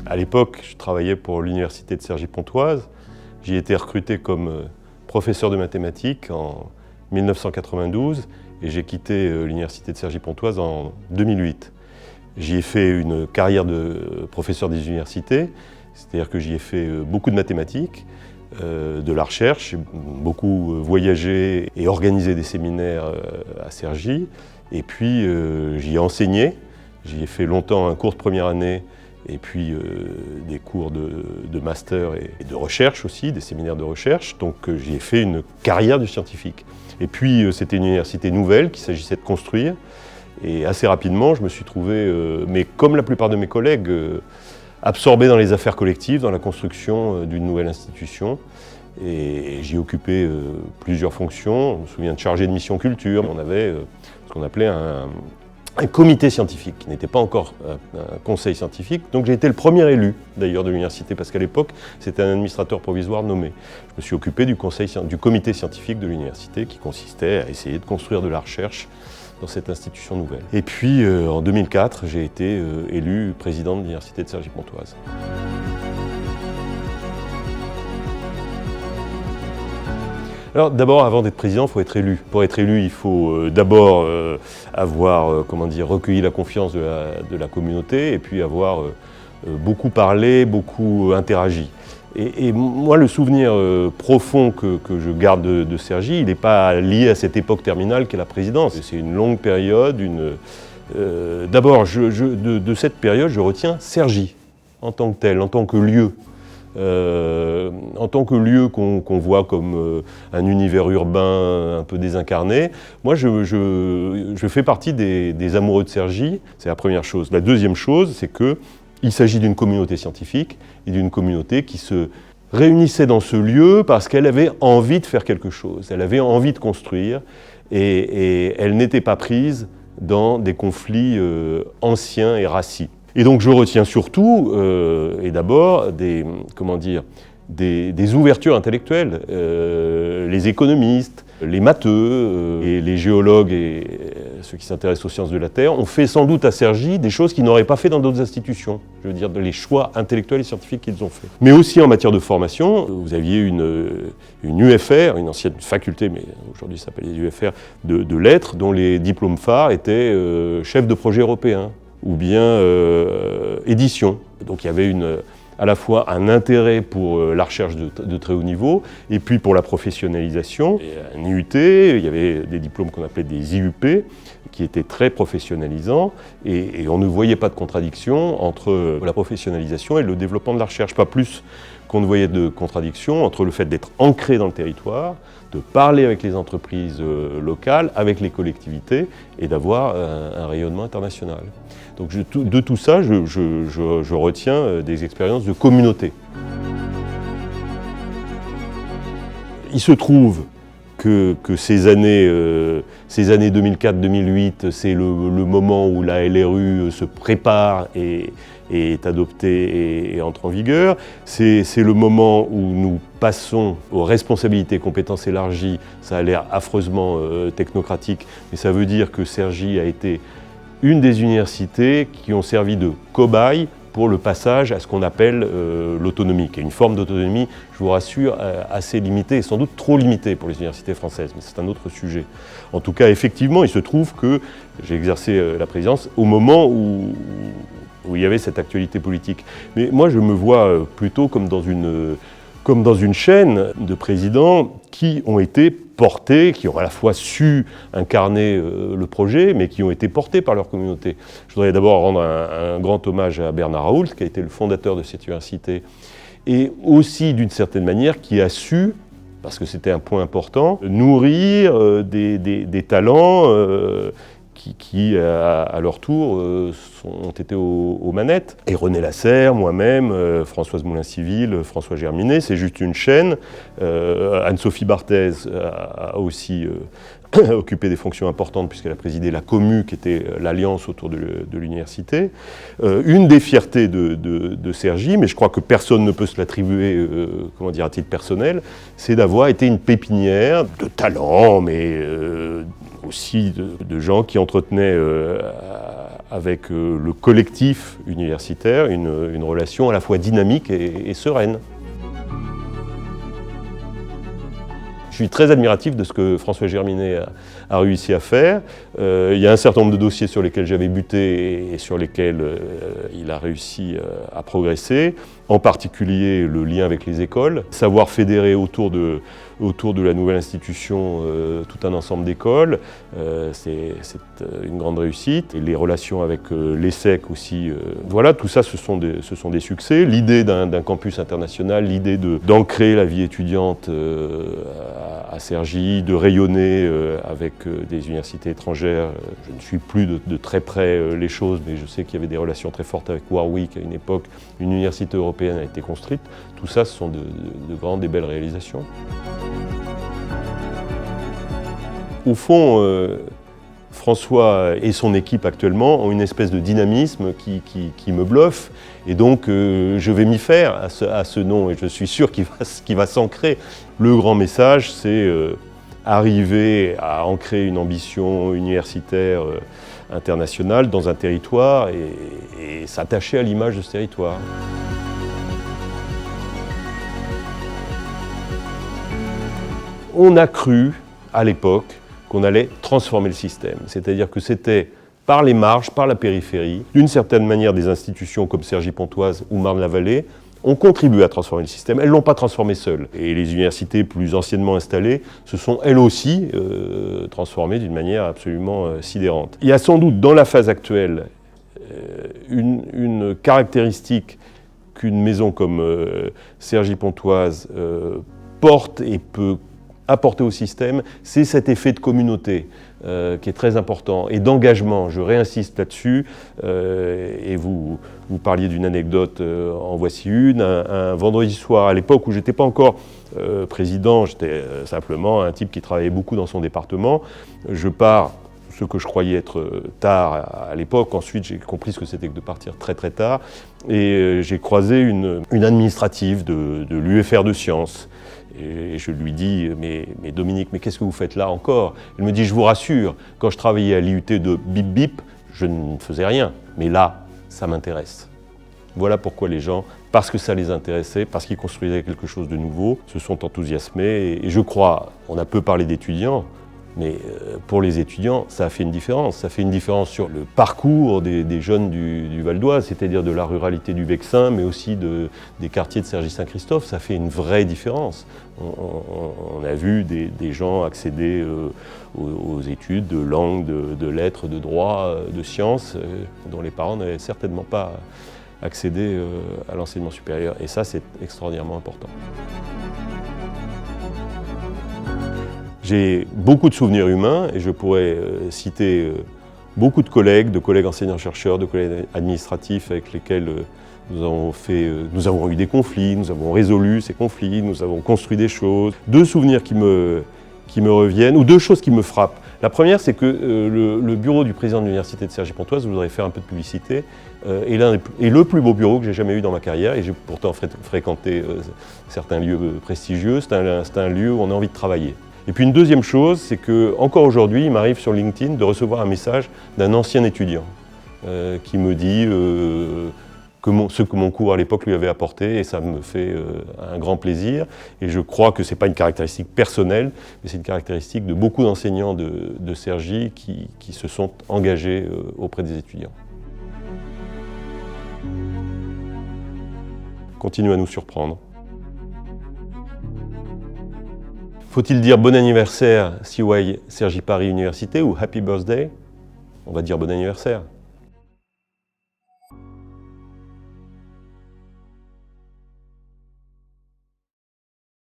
À l'époque, je travaillais pour l'université de Cergy-Pontoise. J'y ai été recruté comme professeur de mathématiques en 1992 et j'ai quitté l'université de Cergy-Pontoise en 2008. J'y ai fait une carrière de professeur des universités, c'est-à-dire que j'y ai fait beaucoup de mathématiques, de la recherche, beaucoup voyagé et organisé des séminaires à Cergy. Et puis j'y ai enseigné, j'y ai fait longtemps un cours de première année et puis des cours de master et de recherche aussi, des séminaires de recherche. Donc j'y ai fait une carrière du scientifique. Et puis c'était une université nouvelle qu'il s'agissait de construire. Et assez rapidement, je me suis trouvé, mais comme la plupart de mes collègues, absorbé dans les affaires collectives, dans la construction d'une nouvelle institution. Et j'y ai occupé plusieurs fonctions. Je me souviens de chargé de mission culture. On avait ce qu'on appelait un comité scientifique, qui n'était pas encore un conseil scientifique. Donc j'ai été le premier élu d'ailleurs de l'université, parce qu'à l'époque, c'était un administrateur provisoire nommé. Je me suis occupé du comité scientifique de l'université, qui consistait à essayer de construire de la recherche dans cette institution nouvelle. Et puis en 2004, j'ai été élu président de l'université de Cergy-Pontoise. Alors d'abord, avant d'être président, il faut être élu. Pour être élu, il faut d'abord avoir recueilli la confiance de la communauté et puis avoir beaucoup parlé, beaucoup interagi. Et moi, le souvenir profond que je garde de Cergy, il n'est pas lié à cette époque terminale qu'est la présidence. C'est une longue période. D'abord, de cette période, je retiens Cergy en tant que tel, en tant que lieu. En tant que lieu qu'on voit comme un univers urbain un peu désincarné. Moi, je fais partie des amoureux de Cergy, c'est la première chose. La deuxième chose, c'est qu'il s'agit d'une communauté scientifique et d'une communauté qui se réunissait dans ce lieu parce qu'elle avait envie de faire quelque chose, elle avait envie de construire et elle n'était pas prise dans des conflits anciens et rassis. Et donc je retiens surtout, et d'abord, des ouvertures intellectuelles. Les économistes, les matheux, et les géologues et ceux qui s'intéressent aux sciences de la Terre ont fait sans doute à Cergy des choses qu'ils n'auraient pas fait dans d'autres institutions. Je veux dire, les choix intellectuels et scientifiques qu'ils ont faits. Mais aussi en matière de formation, vous aviez une UFR, une ancienne faculté, mais aujourd'hui ça s'appelle les UFR, de lettres, dont les diplômes phares étaient chef de projet européen, ou bien édition. Donc il y avait à la fois un intérêt pour la recherche de très haut niveau, et puis pour la professionnalisation. Et un IUT, il y avait des diplômes qu'on appelait des IUP, qui étaient très professionnalisants, et on ne voyait pas de contradiction entre la professionnalisation et le développement de la recherche, pas plus qu'on ne voyait de contradiction entre le fait d'être ancré dans le territoire, de parler avec les entreprises locales, avec les collectivités, et d'avoir un rayonnement international. Donc de tout ça, je retiens des expériences de communauté. Il se trouve que ces années 2004-2008, c'est le moment où la LRU se prépare et est adoptée et entre en vigueur. C'est le moment où nous passons aux responsabilités et compétences élargies. Ça a l'air affreusement technocratique, mais ça veut dire que Cergy a été une des universités qui ont servi de cobaye pour le passage à ce qu'on appelle l'autonomie, qui est une forme d'autonomie, je vous rassure, assez limitée, et sans doute trop limitée pour les universités françaises, mais c'est un autre sujet. En tout cas, effectivement, il se trouve que j'ai exercé la présidence au moment où il y avait cette actualité politique. Mais moi, je me vois plutôt comme dans une chaîne de présidents qui ont été portés, qui ont à la fois su incarner le projet, mais qui ont été portés par leur communauté. Je voudrais d'abord rendre un grand hommage à Bernard Raoult, qui a été le fondateur de cette université, et aussi, d'une certaine manière, qui a su, parce que c'était un point important, nourrir des talents qui à leur tour, ont été aux manettes. Et René Lasserre, moi-même, Françoise Moulin-Civil, François Germinet, c'est juste une chaîne. Anne-Sophie Barthez a aussi occupé des fonctions importantes puisqu'elle a présidé la Commu, qui était l'alliance autour de l'université. Une des fiertés de Cergy, mais je crois que personne ne peut se l'attribuer à titre personnel, c'est d'avoir été une pépinière de talents, mais aussi de gens qui entretenaient avec le collectif universitaire une relation à la fois dynamique et sereine. Je suis très admiratif de ce que François Germinet a réussi à faire. Il y a un certain nombre de dossiers sur lesquels j'avais buté et sur lesquels il a réussi à progresser, en particulier le lien avec les écoles, savoir fédérer autour de la nouvelle institution tout un ensemble d'écoles, c'est une grande réussite. Et les relations avec l'ESSEC aussi, voilà, tout ça ce sont des succès. L'idée d'un campus international, l'idée d'ancrer la vie étudiante à Cergy, de rayonner avec des universités étrangères. Je ne suis plus de très près les choses, mais je sais qu'il y avait des relations très fortes avec Warwick à une époque. Une université européenne a été construite. Tout ça, ce sont de grandes et belles réalisations. Au fond, François et son équipe actuellement ont une espèce de dynamisme qui me bluffe. Et donc, je vais m'y faire à ce nom et je suis sûr qu'il va s'ancrer. Le grand message, c'est arriver à ancrer une ambition universitaire internationale dans un territoire et s'attacher à l'image de ce territoire. On a cru, à l'époque, qu'on allait transformer le système. C'est-à-dire que c'était par les marges, par la périphérie, d'une certaine manière des institutions comme Cergy-Pontoise ou Marne-la-Vallée ont contribué à transformer le système. Elles ne l'ont pas transformé seules. Et les universités plus anciennement installées se sont elles aussi transformées d'une manière absolument sidérante. Il y a sans doute dans la phase actuelle une caractéristique qu'une maison comme Cergy-Pontoise porte et peut apporter au système, c'est cet effet de communauté qui est très important et d'engagement. Je réinsiste là-dessus et vous parliez d'une anecdote, en voici une. Un vendredi soir, à l'époque où je n'étais pas encore président, j'étais simplement un type qui travaillait beaucoup dans son département. Je pars, ce que je croyais être tard à l'époque. Ensuite, j'ai compris ce que c'était que de partir très très tard. Et j'ai croisé une administrative de l'UFR de sciences. Et je lui dis, mais Dominique, mais qu'est-ce que vous faites là encore? Elle me dit, je vous rassure, quand je travaillais à l'IUT de Bip Bip, je ne faisais rien. Mais là, ça m'intéresse. Voilà pourquoi les gens, parce que ça les intéressait, parce qu'ils construisaient quelque chose de nouveau, se sont enthousiasmés. Et je crois, on a peu parlé d'étudiants, mais pour les étudiants, ça a fait une différence. Ça fait une différence sur le parcours des jeunes du Val d'Oise, c'est-à-dire de la ruralité du Vexin, mais aussi des quartiers de Cergy-Saint-Christophe. Ça fait une vraie différence. On a vu des gens accéder aux études de langue, de lettres, de droit, de sciences, dont les parents n'avaient certainement pas accédé à l'enseignement supérieur. Et ça, c'est extraordinairement important. J'ai beaucoup de souvenirs humains et je pourrais citer beaucoup de collègues enseignants-chercheurs, de collègues administratifs avec lesquels nous avons eu des conflits, nous avons résolu ces conflits, nous avons construit des choses. Deux souvenirs qui me reviennent, ou deux choses qui me frappent. La première, c'est que le bureau du président de l'université de Cergy-Pontoise, je voudrais faire un peu de publicité, est le plus beau bureau que j'ai jamais eu dans ma carrière, et j'ai pourtant fréquenté certains lieux prestigieux. C'est un lieu où on a envie de travailler. Et puis une deuxième chose, c'est que encore aujourd'hui, il m'arrive sur LinkedIn de recevoir un message d'un ancien étudiant qui me dit ce que mon cours à l'époque lui avait apporté, et ça me fait un grand plaisir. Et je crois que ce n'est pas une caractéristique personnelle, mais c'est une caractéristique de beaucoup d'enseignants de Cergy qui se sont engagés auprès des étudiants. Continuez à nous surprendre. Faut-il dire bon anniversaire CY Cergy Paris Université ou Happy Birthday? On va dire bon anniversaire.